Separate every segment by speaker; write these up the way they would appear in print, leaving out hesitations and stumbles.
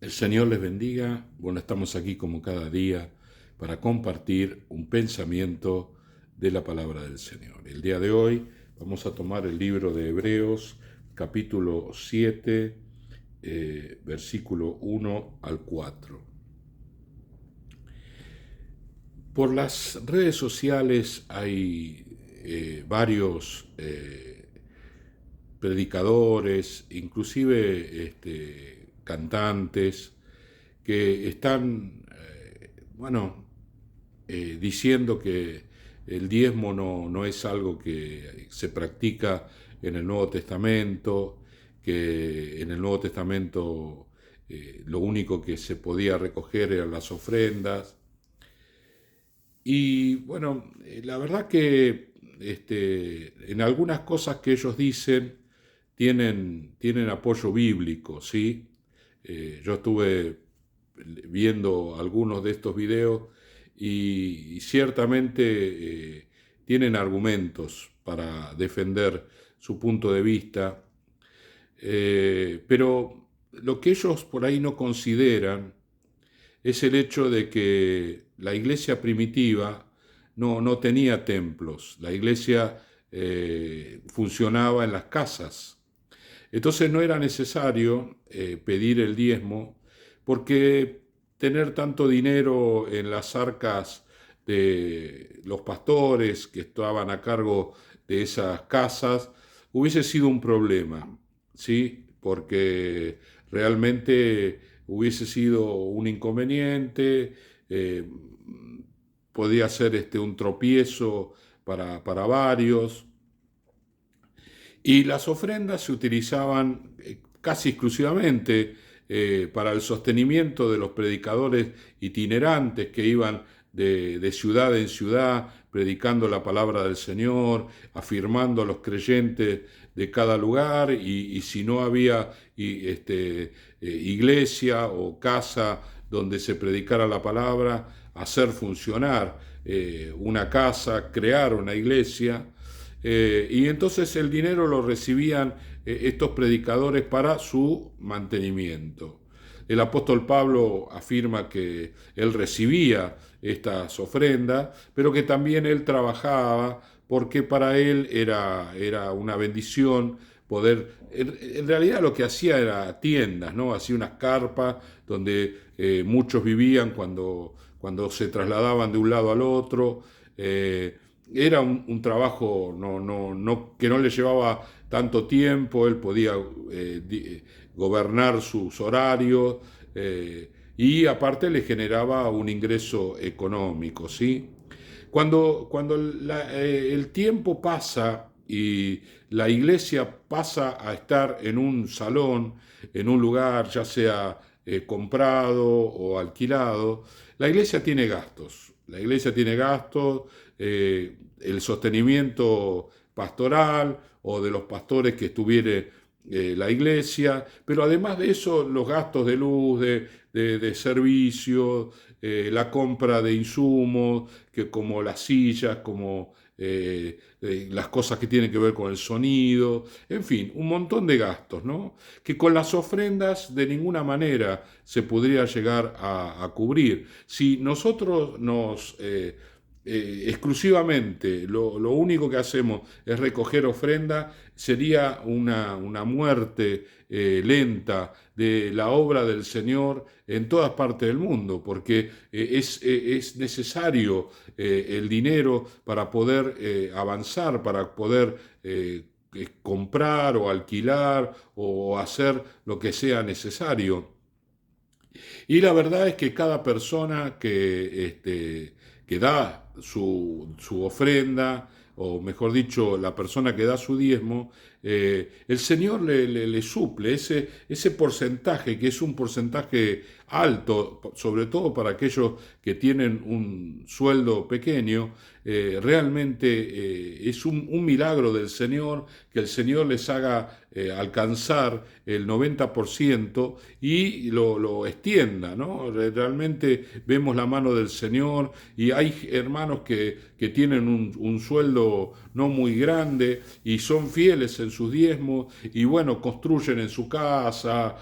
Speaker 1: El Señor les bendiga. Bueno, estamos aquí como cada día para compartir un pensamiento de la palabra del Señor. El día de hoy vamos a tomar el libro de Hebreos, capítulo 7, versículo 1 al 4. Por las redes sociales hay varios predicadores, inclusive cantantes, que están, diciendo que el diezmo no es algo que se practica en el Nuevo Testamento, que en el Nuevo Testamento lo único que se podía recoger eran las ofrendas. Y bueno, la verdad que en algunas cosas que ellos dicen tienen apoyo bíblico, ¿sí? Yo estuve viendo algunos de estos videos y ciertamente tienen argumentos para defender su punto de vista, pero lo que ellos por ahí no consideran es el hecho de que la iglesia primitiva no tenía templos, la iglesia funcionaba en las casas. Entonces no era necesario pedir el diezmo porque tener tanto dinero en las arcas de los pastores que estaban a cargo de esas casas hubiese sido un problema, ¿sí? Porque realmente hubiese sido un inconveniente, eh, podía ser un tropiezo para varios. Y las ofrendas se utilizaban casi exclusivamente para el sostenimiento de los predicadores itinerantes que iban de ciudad en ciudad predicando la palabra del Señor, afirmando a los creyentes de cada lugar y si no había iglesia o casa donde se predicara la palabra, hacer funcionar una casa, crear una iglesia. Y entonces el dinero lo recibían estos predicadores para su mantenimiento. El apóstol Pablo afirma que él recibía estas ofrendas, pero que también él trabajaba porque para él era una bendición poder, en realidad lo que hacía era tiendas, ¿no? Hacía unas carpas donde muchos vivían cuando se trasladaban de un lado al otro. Era un trabajo que no le llevaba tanto tiempo, él podía gobernar sus horarios y aparte le generaba un ingreso económico, ¿sí? Cuando el tiempo pasa y la iglesia pasa a estar en un salón, en un lugar, ya sea comprado o alquilado, la iglesia tiene gastos. La iglesia tiene gastos, el sostenimiento pastoral o de los pastores que estuviere la iglesia, pero además de eso los gastos de luz, de servicio, la compra de insumos, que como las sillas, como las cosas que tienen que ver con el sonido, en fin, un montón de gastos, ¿no? Que con las ofrendas de ninguna manera se podría llegar a cubrir. Si nosotros exclusivamente lo único que hacemos es recoger ofrenda, sería una muerte lenta de la obra del Señor en todas partes del mundo, porque es necesario el dinero para poder avanzar, para poder comprar o alquilar o hacer lo que sea necesario. Y la verdad es que cada persona que da su ofrenda, o mejor dicho, la persona que da su diezmo, el Señor le suple ese porcentaje, que es un porcentaje alto, sobre todo para aquellos que tienen un sueldo pequeño, realmente es un milagro del Señor que el Señor les haga alcanzar el 90% y lo extienda, ¿no? Realmente vemos la mano del Señor y hay hermanos que tienen un sueldo no muy grande y son fieles en sus diezmos y bueno, construyen en su casa,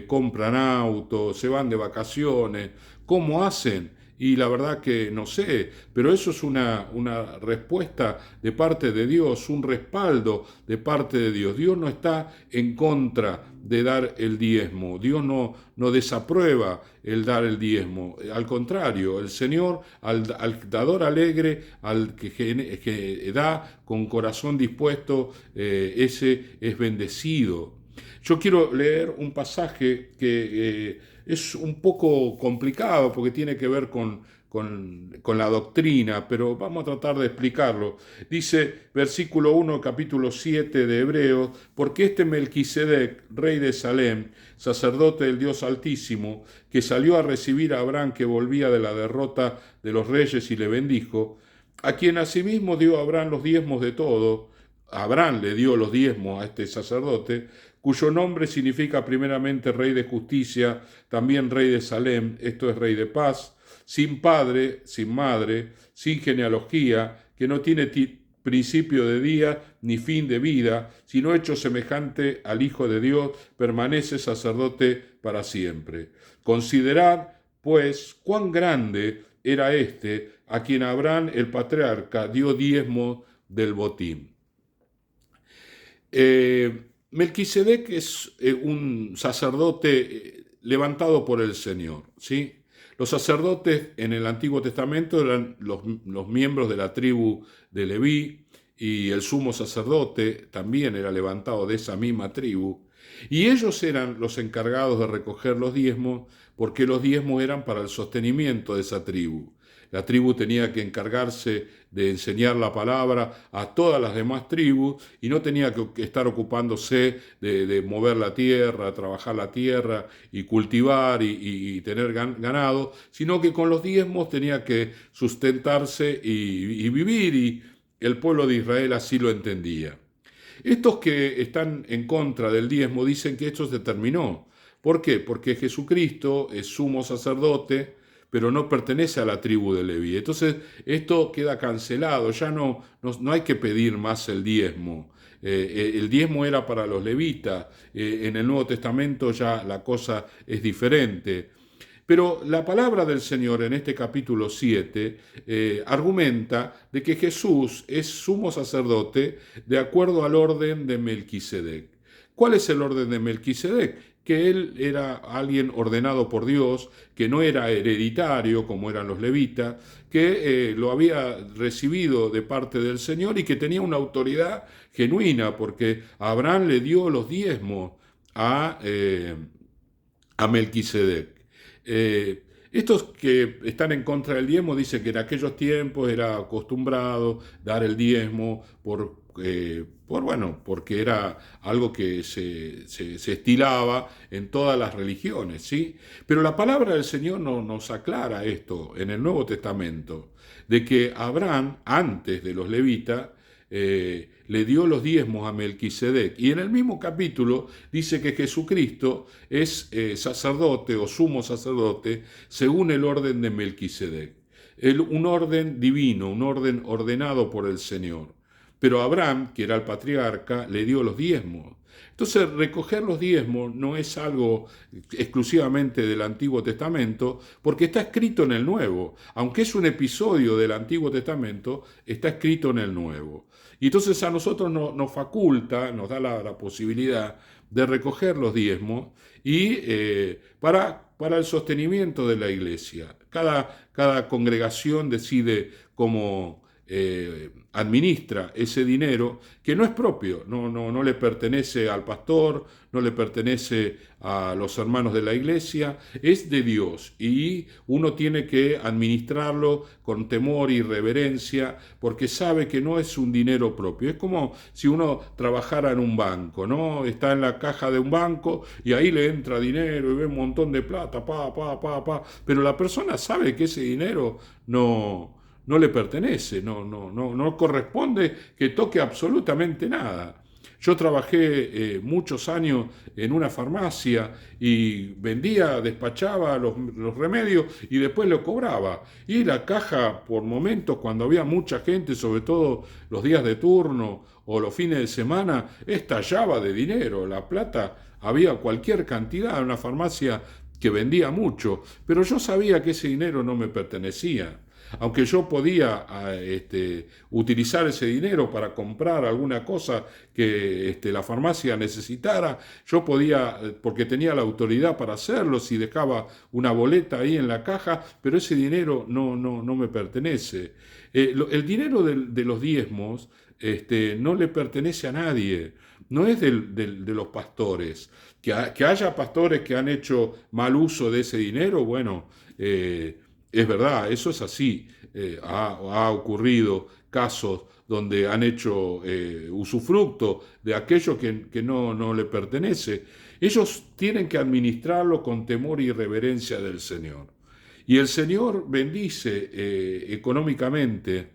Speaker 1: compran autos, se van de vacaciones. ¿Cómo hacen? Y la verdad que no sé, pero eso es una respuesta de parte de Dios, un respaldo de parte de Dios. Dios no está en contra de dar el diezmo, Dios no desaprueba el dar el diezmo. Al contrario, el Señor, al dador alegre, al que da con corazón dispuesto, ese es bendecido. Yo quiero leer un pasaje que es un poco complicado porque tiene que ver con la doctrina, pero vamos a tratar de explicarlo. Dice, versículo 1, capítulo 7 de Hebreos, porque este Melquisedec, rey de Salem, sacerdote del Dios Altísimo, que salió a recibir a Abraham que volvía de la derrota de los reyes y le bendijo, a quien asimismo dio a Abraham los diezmos de todo. Abraham le dio los diezmos a este sacerdote, cuyo nombre significa primeramente rey de justicia, también rey de Salem, esto es rey de paz, sin padre, sin madre, sin genealogía, que no tiene principio de día ni fin de vida, sino hecho semejante al Hijo de Dios, permanece sacerdote para siempre. Considerad, pues, cuán grande era este, a quien Abraham el patriarca dio diezmo del botín. Melquisedec es un sacerdote levantado por el Señor, ¿sí? Los sacerdotes en el Antiguo Testamento eran los miembros de la tribu de Leví, y el sumo sacerdote también era levantado de esa misma tribu, y ellos eran los encargados de recoger los diezmos, porque los diezmos eran para el sostenimiento de esa tribu. La tribu tenía que encargarse de enseñar la palabra a todas las demás tribus y no tenía que estar ocupándose de mover la tierra, trabajar la tierra y cultivar y tener ganado, sino que con los diezmos tenía que sustentarse y vivir, y el pueblo de Israel así lo entendía. Estos que están en contra del diezmo dicen que esto se terminó. ¿Por qué? Porque Jesucristo es sumo sacerdote, pero no pertenece a la tribu de Leví. Entonces esto queda cancelado, ya no hay que pedir más el diezmo. El diezmo era para los levitas, en el Nuevo Testamento ya la cosa es diferente. Pero la palabra del Señor en este capítulo 7 argumenta de que Jesús es sumo sacerdote de acuerdo al orden de Melquisedec. ¿Cuál es el orden de Melquisedec? Que él era alguien ordenado por Dios, que no era hereditario como eran los levitas, que lo había recibido de parte del Señor y que tenía una autoridad genuina, porque Abraham le dio los diezmos a Melquisedec. Estos que están en contra del diezmo dicen que en aquellos tiempos era acostumbrado dar el diezmo porque era algo que se estilaba en todas las religiones, ¿sí? Pero la palabra del Señor nos aclara esto en el Nuevo Testamento, de que Abraham, antes de los levitas, le dio los diezmos a Melquisedec. Y en el mismo capítulo dice que Jesucristo es sacerdote o sumo sacerdote según el orden de Melquisedec. Un orden divino, un orden ordenado por el Señor. Pero Abraham, que era el patriarca, le dio los diezmos. Entonces, recoger los diezmos no es algo exclusivamente del Antiguo Testamento, porque está escrito en el Nuevo. Aunque es un episodio del Antiguo Testamento, está escrito en el Nuevo. Y entonces a nosotros nos faculta, nos da la posibilidad de recoger los diezmos y para el sostenimiento de la iglesia. Cada congregación decide cómo administra ese dinero que no es propio, no le pertenece al pastor, no le pertenece a los hermanos de la iglesia, es de Dios y uno tiene que administrarlo con temor y reverencia porque sabe que no es un dinero propio. Es como si uno trabajara en un banco, ¿no? Está en la caja de un banco y ahí le entra dinero y ve un montón de plata, pero la persona sabe que ese dinero no le pertenece, no corresponde que toque absolutamente nada. Yo trabajé muchos años en una farmacia y vendía, despachaba los remedios y después lo cobraba. Y la caja, por momentos, cuando había mucha gente, sobre todo los días de turno o los fines de semana, estallaba de dinero. La plata, había cualquier cantidad en una farmacia que vendía mucho, pero yo sabía que ese dinero no me pertenecía. Aunque yo podía utilizar ese dinero para comprar alguna cosa que la farmacia necesitara, yo podía, porque tenía la autoridad para hacerlo, si dejaba una boleta ahí en la caja, pero ese dinero no me pertenece. El dinero de los diezmos no le pertenece a nadie, no es de los pastores. Que haya pastores que han hecho mal uso de ese dinero, bueno, es verdad, eso es así. Ha ocurrido casos donde han hecho usufructo de aquello que no le pertenece. Ellos tienen que administrarlo con temor y reverencia del Señor. Y el Señor bendice económicamente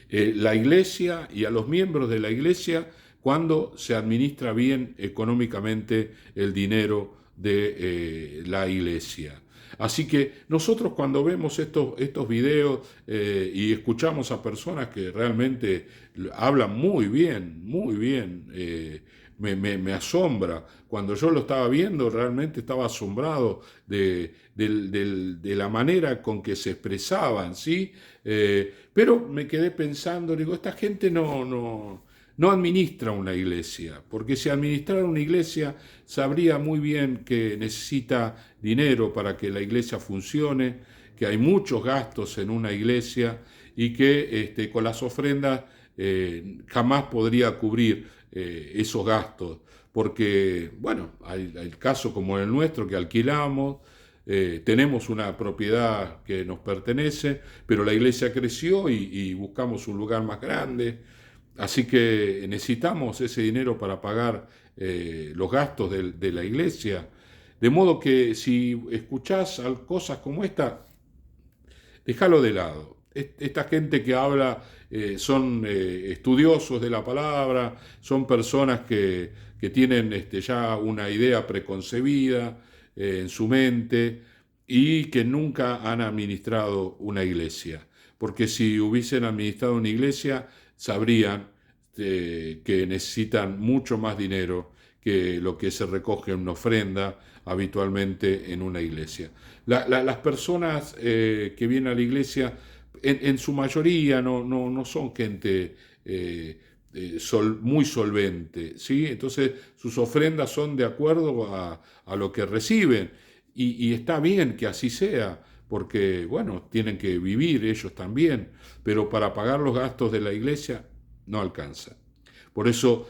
Speaker 1: la iglesia y a los miembros de la iglesia cuando se administra bien económicamente el dinero de la iglesia. Así que nosotros cuando vemos estos videos y escuchamos a personas que realmente hablan muy bien, me asombra. Cuando yo lo estaba viendo, realmente estaba asombrado de la manera con que se expresaban, ¿sí? Pero me quedé pensando, digo, esta gente no administra una iglesia, porque si administrara una iglesia sabría muy bien que necesita dinero para que la iglesia funcione, que hay muchos gastos en una iglesia y que con las ofrendas jamás podría cubrir esos gastos, porque, bueno, hay casos como el nuestro que alquilamos, tenemos una propiedad que nos pertenece, pero la iglesia creció y buscamos un lugar más grande, así que necesitamos ese dinero para pagar los gastos de la iglesia. De modo que si escuchás cosas como esta, déjalo de lado. Esta gente que habla son estudiosos de la palabra, son personas que tienen ya una idea preconcebida en su mente y que nunca han administrado una iglesia. Porque si hubiesen administrado una iglesia, sabrían que necesitan mucho más dinero que lo que se recoge en una ofrenda habitualmente en una iglesia. Las personas que vienen a la iglesia, en su mayoría, no son gente muy solvente, ¿sí? Entonces sus ofrendas son de acuerdo a lo que reciben y está bien que así sea, porque, bueno, tienen que vivir ellos también, pero para pagar los gastos de la iglesia no alcanza. Por eso,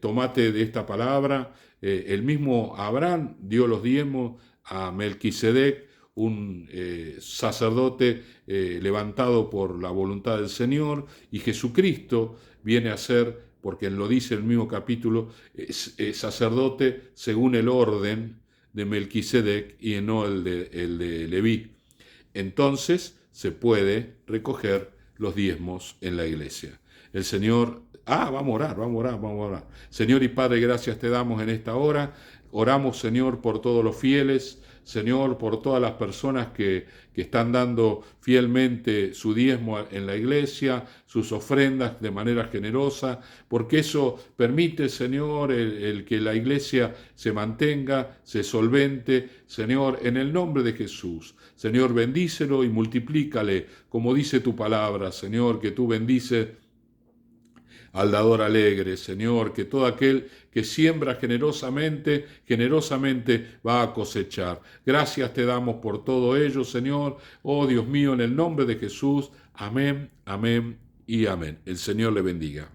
Speaker 1: tomate de esta palabra. El mismo Abraham dio los diezmos a Melquisedec, un sacerdote levantado por la voluntad del Señor, y Jesucristo viene a ser, porque lo dice el mismo capítulo, sacerdote según el orden de Melquisedec y no el de Leví. Entonces se puede recoger los diezmos en la iglesia. El Señor, vamos a orar. Señor y Padre, gracias te damos en esta hora. Oramos, Señor, por todos los fieles, Señor, por todas las personas que están dando fielmente su diezmo en la iglesia, sus ofrendas de manera generosa, porque eso permite, Señor, el que la iglesia se mantenga, se solvente, Señor, en el nombre de Jesús. Señor, bendícelo y multiplícale, como dice tu palabra, Señor, que tú bendices al dador alegre, Señor, que todo aquel que siembra generosamente va a cosechar. Gracias te damos por todo ello, Señor. Oh Dios mío, en el nombre de Jesús. Amén, amén y amén. El Señor le bendiga.